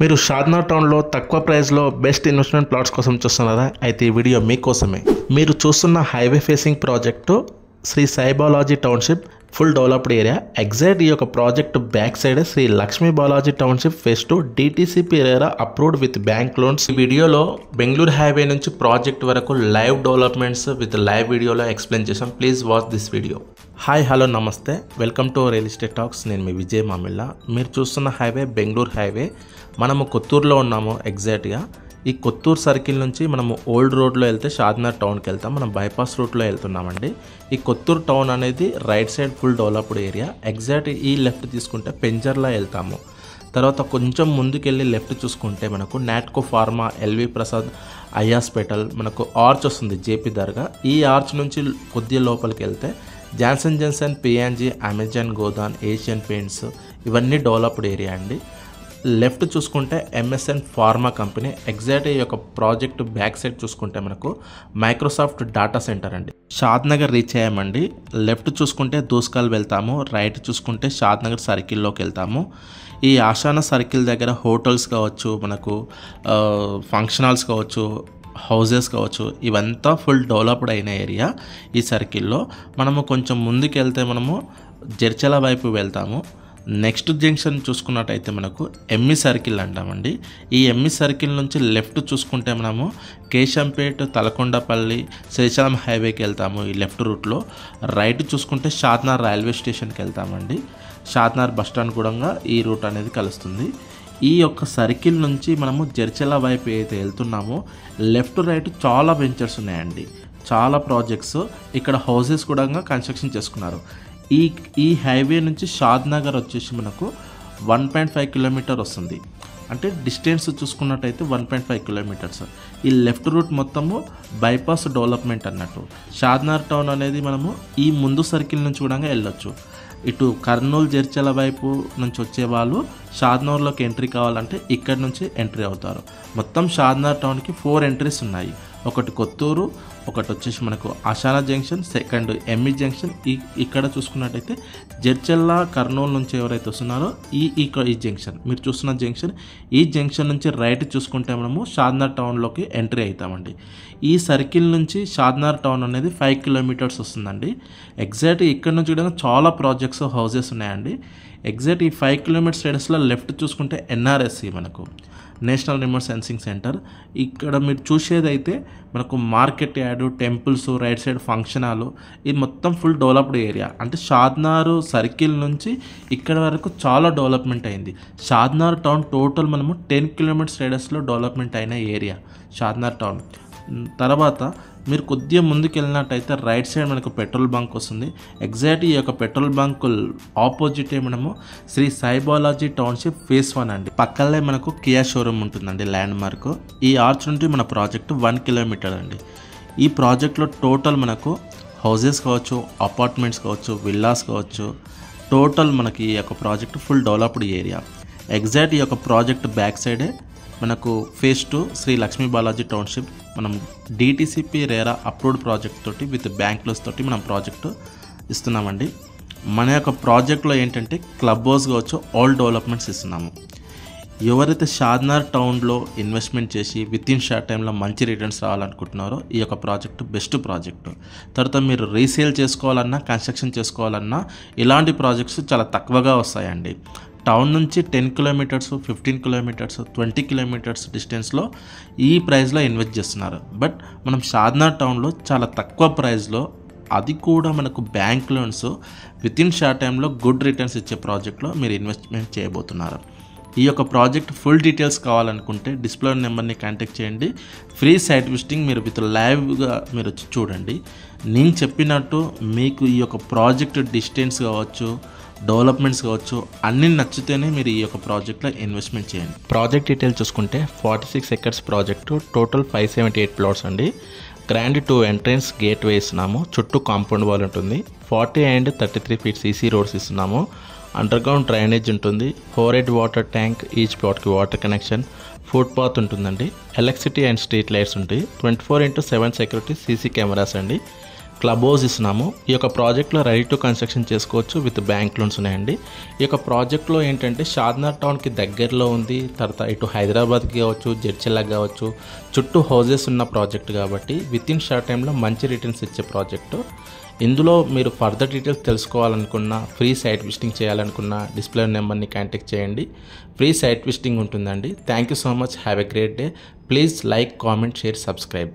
మీరు షాద్నగర్ టౌన్లో తక్కువ ప్రైస్లో బెస్ట్ ఇన్వెస్ట్మెంట్ ప్లాట్స్ కోసం చూస్తున్నారా? అయితే ఈ వీడియో మీకోసమే. మీరు చూస్తున్న highway facing project Shri Sai Balaji township full developed area. Exact ఈ యొక్క project back side Shri Lakshmi Balaji township phase 2 DTCP RERA approved with bank loans. ఈ వీడియోలో బెంగళూరు హైవే నుంచి ప్రాజెక్ట్ వరకు లైవ్ డెవలప్మెంట్స్ విత్ లైవ్ వీడియోలో ఎక్స్ప్లెయిన్ చేసాం. Please watch this video. Hi, hello, namaste, welcome to real estate talks. నేను మీ విజయ్ మామిళ్ళ. మీరు చూస్తున్న హైవే బెంగళూరు హైవే. మనము కొత్తూరులో ఉన్నాము. ఎగ్జాక్ట్గా ఈ కొత్తూరు సర్కిల్ నుంచి మనము ఓల్డ్ రోడ్లో వెళ్తే షాద్నగర్ టౌన్కి వెళ్తాం. మనం బైపాస్ రూట్లో వెళ్తున్నామండి. ఈ కొత్తూరు టౌన్ అనేది right side full developed area. Exact ఈ లెఫ్ట్ తీసుకుంటే పెంజర్లా వెళ్తాము. తర్వాత కొంచెం ముందుకెళ్ళి లెఫ్ట్ చూసుకుంటే మనకు Natco pharma, LV Prasad eye hospital, మనకు ఆర్చ్ వస్తుంది, జేపీ దర్గా. ఈ ఆర్చ్ నుంచి కొద్దిగా లోపలికి వెళ్తే జాన్సన్ జన్సన్, P&G, అమెజాన్, గోదాన్, ఏషియన్ పెయింట్స్, ఇవన్నీ డెవలప్డ్ ఏరియా అండి. లెఫ్ట్ చూసుకుంటే MSN ఫార్మా కంపెనీ. ఎగ్జాక్ట్ ఈ యొక్క ప్రాజెక్ట్ బ్యాక్ సైడ్ చూసుకుంటే మనకు మైక్రోసాఫ్ట్ డేటా సెంటర్ అండి. షాద్నగర్ రీచ్ అయ్యామండి. లెఫ్ట్ చూసుకుంటే దూస్కాల్ వెళ్తాము, రైట్ చూసుకుంటే షాద్నగర్ సర్కిల్లోకి వెళ్తాము. ఈ ఆశానా సర్కిల్ దగ్గర హోటల్స్ కావచ్చు, మనకు ఫంక్షన్ హాల్స్ కావచ్చు, హౌజెస్ కావచ్చు, ఇవంతా ఫుల్ డెవలప్డ్ అయిన ఏరియా. ఈ సర్కిల్లో మనము కొంచెం ముందుకు వెళ్తే మనము జడ్చల వైపు వెళ్తాము. నెక్స్ట్ జంక్షన్ చూసుకున్నట్టయితే మనకు ఎంఈ సర్కిల్ అంటామండి. ఈ ఎంఈ సర్కిల్ నుంచి లెఫ్ట్ చూసుకుంటే మనము కేశంపేట్, తలకొండపల్లి, శ్రీశైలం హైవేకి వెళ్తాము ఈ లెఫ్ట్ రూట్లో. రైట్ చూసుకుంటే షాద్నగర్ రైల్వే స్టేషన్కి వెళ్తామండి. షాద్నగర్ బస్టాండ్ కూడా ఈ రూట్ అనేది కలుస్తుంది. ఈ యొక్క సర్కిల్ నుంచి మనము జడ్చల వైపు ఏదైతే వెళ్తున్నామో లెఫ్ట్ రైట్ చాలా వెంచర్స్ ఉన్నాయండి, చాలా ప్రాజెక్ట్స్. ఇక్కడ హౌసెస్ కూడా కన్స్ట్రక్షన్ చేసుకున్నారు. ఈ హైవే నుంచి షాద్నగర్ వచ్చేసి మనకు 1.5 కిలోమీటర్ వస్తుంది. అంటే డిస్టెన్స్ చూసుకున్నట్టయితే 1.5 కిలోమీటర్స్. ఈ లెఫ్ట్ రూట్ మొత్తము బైపాస్ డెవలప్మెంట్ అన్నట్టు. షాద్నగర్ టౌన్ అనేది మనము ఈ ముందు సర్కిల్ నుంచి కూడా వెళ్ళొచ్చు. ఇటు కర్నూలు, జడ్చల వైపు నుంచి వచ్చే వాళ్ళు షాద్నగర్లోకి ఎంట్రీ కావాలంటే ఇక్కడ నుంచి ఎంట్రీ అవుతారు. మొత్తం షాద్నగర్ టౌన్కి 4 ఎంట్రీస్ ఉన్నాయి. ఒకటి కొత్తూరు, ఒకటి వచ్చేసి మనకు ఆశానా జంక్షన్, సెకండ్ ఎంఈ జంక్షన్. ఇక్కడ చూసుకున్నట్టయితే జడ్చల్ల, కర్నూలు నుంచి ఎవరైతే వస్తున్నారో ఈ జంక్షన్, మీరు చూస్తున్న జంక్షన్, ఈ జంక్షన్ నుంచి రైట్ చూసుకుంటే మనము షాద్నగర్ టౌన్లోకి ఎంట్రీ అవుతామండి. ఈ సర్కిల్ నుంచి షాద్నగర్ టౌన్ అనేది 5 కిలోమీటర్స్ వస్తుందండి. ఎగ్జాక్ట్ ఇక్కడ నుంచి కూడా చాలా ప్రాజెక్ట్స్, హౌసెస్ ఉన్నాయండి. ఎగ్జాక్ట్ ఈ 5 కిలోమీటర్స్ రేడియస్లో లెఫ్ట్ చూసుకుంటే NRSC, మనకు నేషనల్ రిమోట్ సెన్సింగ్ సెంటర్. ఇక్కడ మీరు చూసేదైతే మనకు market yard, temples, right side function hall, ఇది మొత్తం ఫుల్ డెవలప్డ్ ఏరియా. అంటే షాద్నగర్ సర్కిల్ నుంచి ఇక్కడ వరకు చాలా డెవలప్మెంట్ అయింది. షాద్నగర్ టౌన్ టోటల్ మనము 10 కిలోమీటర్స్ రేడియస్లో డెవలప్మెంట్ అయిన ఏరియా షాద్నగర్ టౌన్. తర్వాత మీరు కొద్దిగా ముందుకు వెళ్ళినట్టయితే రైట్ సైడ్ మనకు పెట్రోల్ బంక్ వస్తుంది. ఎగ్జాక్ట్ ఈ యొక్క పెట్రోల్ బంక్ ఆపోజిటే మనము శ్రీ సాయి బాలాజీ టౌన్షిప్ ఫేజ్ 1 అండి. పక్కనే మనకు కియా షోరూమ్ ఉంటుందండి, ల్యాండ్ మార్క్. ఈ ఆర్చ్ నుండి మన ప్రాజెక్టు 1 కిలోమీటర్ అండి. ఈ ప్రాజెక్ట్లో టోటల్ మనకు హౌజెస్ కావచ్చు, అపార్ట్మెంట్స్ కావచ్చు, విల్లాస్ కావచ్చు, టోటల్ మనకి ఈ యొక్క project full developed area. Exact ఈ యొక్క ప్రాజెక్ట్ బ్యాక్ సైడే మనకు ఫేజ్ 2 శ్రీ లక్ష్మీ బాలాజీ టౌన్షిప్. మనం DTCP రేరా అప్రూవ్డ్ ప్రాజెక్ట్ తోటి విత్ బ్యాంక్ లోన్స్ తోటి మనం ప్రాజెక్టు ఇస్తున్నామండి. మన యొక్క ప్రాజెక్ట్లో ఏంటంటే క్లబ్ హౌస్ కావచ్చు, ఆల్ డెవలప్మెంట్స్ ఇస్తున్నాము. ఎవరైతే షాద్నగర్ టౌన్లో ఇన్వెస్ట్మెంట్ చేసి విత్ ఇన్ షార్ట్ టైంలో మంచి రిటర్న్స్ రావాలనుకుంటున్నారో ఈ యొక్క ప్రాజెక్టు బెస్ట్ ప్రాజెక్టు. తర్వాత మీరు రీసేల్ చేసుకోవాలన్నా, కన్స్ట్రక్షన్ చేసుకోవాలన్నా ఇలాంటి ప్రాజెక్ట్స్ చాలా తక్కువగా వస్తాయండి. టౌన్ నుంచి 10 కిలోమీటర్స్, 15 కిలోమీటర్స్, 20 కిలోమీటర్స్ డిస్టెన్స్లో ఈ ప్రైస్లో ఇన్వెస్ట్ చేస్తున్నారు. బట్ మనం షాద్నగర్ టౌన్లో చాలా తక్కువ ప్రైస్లో, అది కూడా మనకు bank loans with in short టైంలో గుడ్ రిటర్న్స్ ఇచ్చే ప్రాజెక్ట్లో మీరు ఇన్వెస్ట్మెంట్ చేయబోతున్నారు. ఈ యొక్క ప్రాజెక్ట్ ఫుల్ డీటెయిల్స్ కావాలనుకుంటే డిస్ప్లే నెంబర్ని కాంటాక్ట్ చేయండి. ఫ్రీ సైట్ విజిటింగ్ మీరు విత్ లైవ్గా మీరు వచ్చి చూడండి. నేను చెప్పినట్టు మీకు ఈ యొక్క ప్రాజెక్ట్ డిస్టెన్స్ కావచ్చు, డెవలప్మెంట్స్ కావచ్చు, అన్నీ నచ్చితేనే మీరు ఈ యొక్క ప్రాజెక్ట్లో ఇన్వెస్ట్మెంట్ చేయండి. ప్రాజెక్ట్ డీటెయిల్స్ చూసుకుంటే 46 ఎకర్స్ ప్రాజెక్టు, టోటల్ 578 ప్లాట్స్ అండి. గ్రాండ్ 2 ఎంట్రన్స్ గేట్ వే ఇస్తున్నాము. చుట్టూ కాంపౌండ్ వాల్ ఉంటుంది. 40 and 33 feet CC రోడ్స్ ఇస్తున్నాము. అండర్ గ్రౌండ్ డ్రైనేజ్ ఉంటుంది. 4 వాటర్ ట్యాంక్, ఈచ్ ప్లాట్కి వాటర్ కనెక్షన్, ఫుట్ పాత్ ఉంటుందండి. ఎలక్ట్రిసిటీ అండ్ స్ట్రీట్ లైట్స్ ఉంటాయి. 24/7 సెక్యూరిటీ CC కెమెరాస్ అండి. క్లబ్ హౌస్ ఇస్తున్నాము. ఈ యొక్క ప్రాజెక్ట్లో రెడీ టు కన్స్ట్రక్షన్ చేసుకోవచ్చు విత్ బ్యాంక్ లోన్స్ ఉన్నాయండి. ఈ యొక్క ప్రాజెక్ట్లో ఏంటంటే షాద్నగర్ టౌన్కి దగ్గరలో ఉంది. తర్వాత ఇటు హైదరాబాద్కి కావచ్చు, జడ్చెల్లాకి కావచ్చు, చుట్టూ హౌజెస్ ఉన్న ప్రాజెక్ట్ కాబట్టి విత్ ఇన్ షార్ట్ టైంలో మంచి రిటర్న్స్ ఇచ్చే ప్రాజెక్టు. ఇందులో మీరు ఫర్దర్ డీటెయిల్స్ తెలుసుకోవాలనుకున్నా, ఫ్రీ సైట్ విజిటింగ్ చేయాలనుకున్నా డిస్ప్లే నెంబర్ని కాంటాక్ట్ చేయండి. ఫ్రీ సైట్ విజిటింగ్ ఉంటుందండి. Thank you so much. Have a great day. Please like, comment, share, subscribe.